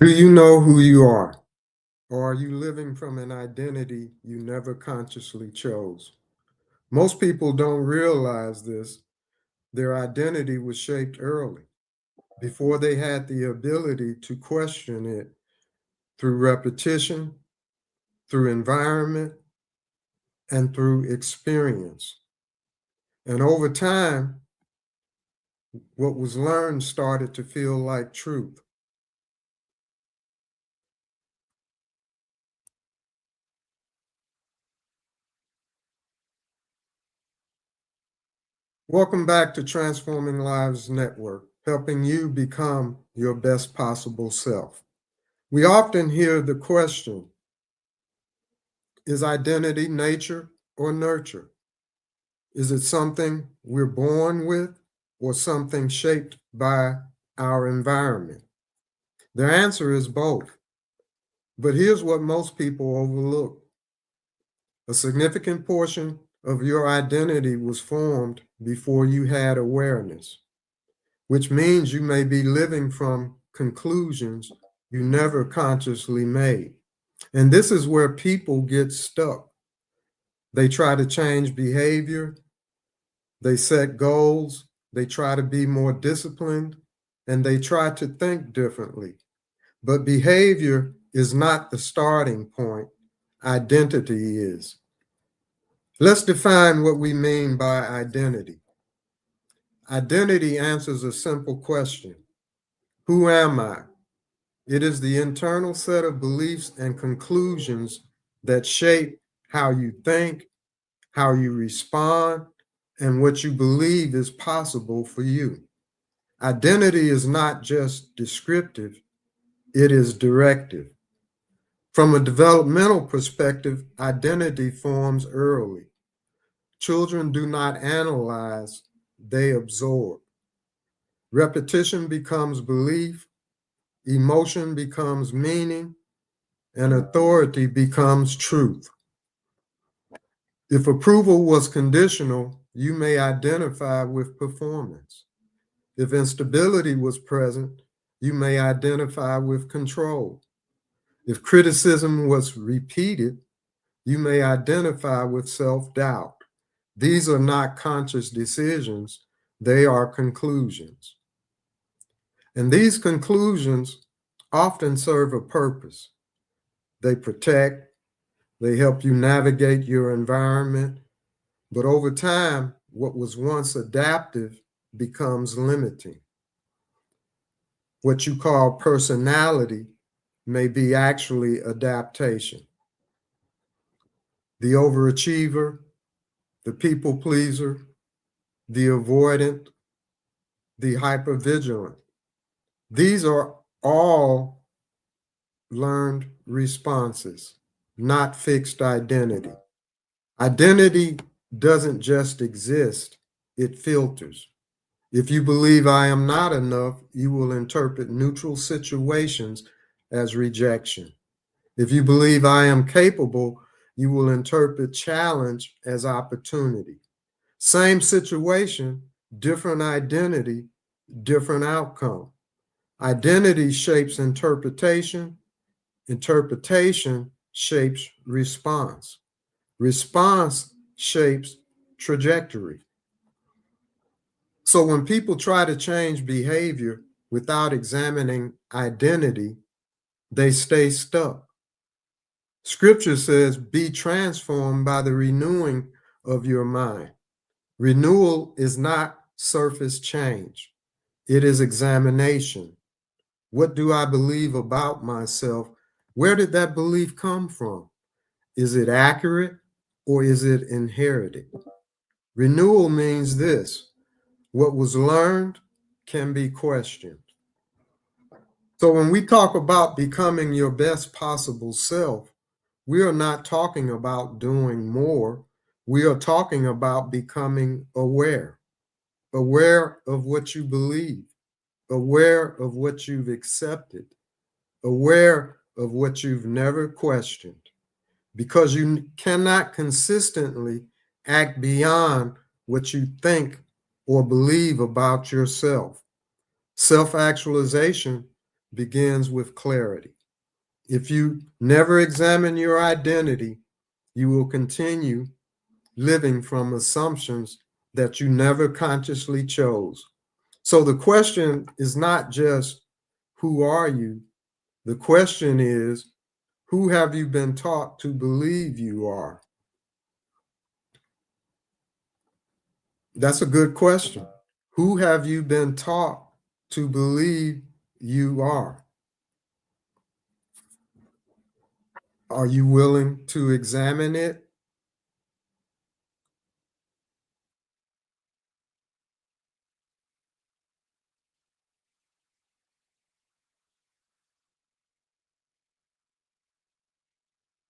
Do you know who you are? Or are you living from an identity you never consciously chose? Most people don't realize this. Their identity was shaped early, before they had the ability to question it through repetition, through environment, and through experience. And over time, what was learned started to feel like truth. Welcome back to Transforming Lives Network, helping you become your best possible self. We often hear the question, is identity nature or nurture? Is it something we're born with or something shaped by our environment? The answer is both. But here's what most people overlook. A significant portion of your identity was formed before you had awareness, which means you may be living from conclusions you never consciously made. And this is where people get stuck. They try to change behavior, they set goals, they try to be more disciplined, and they try to think differently. But behavior is not the starting point, identity is. Let's define what we mean by identity. Identity answers a simple question: who am I? It is the internal set of beliefs and conclusions that shape how you think, how you respond, and what you believe is possible for you. Identity is not just descriptive, it is directive. From a developmental perspective, identity forms early. Children do not analyze, they absorb. Repetition becomes belief, emotion becomes meaning, and authority becomes truth. If approval was conditional, you may identify with performance. If instability was present, you may identify with control. If criticism was repeated, you may identify with self-doubt. These are not conscious decisions, they are conclusions. And these conclusions often serve a purpose. They protect, they help you navigate your environment, but over time, what was once adaptive becomes limiting. What you call personality may be actually adaptation. The overachiever, the people pleaser, the avoidant, the hypervigilant. These are all learned responses, not fixed identity. Identity doesn't just exist, it filters. If you believe I am not enough, you will interpret neutral situations as rejection. If you believe I am capable, you will interpret challenge as opportunity. Same situation, different identity, different outcome. Identity shapes interpretation, interpretation shapes response, response shapes trajectory. So when people try to change behavior without examining identity, they stay stuck. Scripture says, be transformed by the renewing of your mind. Renewal is not surface change, it is examination. What do I believe about myself? Where did that belief come from? Is it accurate or is it inherited? Renewal means this: what was learned can be questioned. So when we talk about becoming your best possible self, we are not talking about doing more. We are talking about becoming aware, aware of what you believe, aware of what you've accepted, aware of what you've never questioned, because you cannot consistently act beyond what you think or believe about yourself. Self-actualization begins with clarity. If you never examine your identity, you will continue living from assumptions that you never consciously chose. So the question is not just, who are you? The question is, who have you been taught to believe you are? That's a good question. Who have you been taught to believe you are? Are you willing to examine it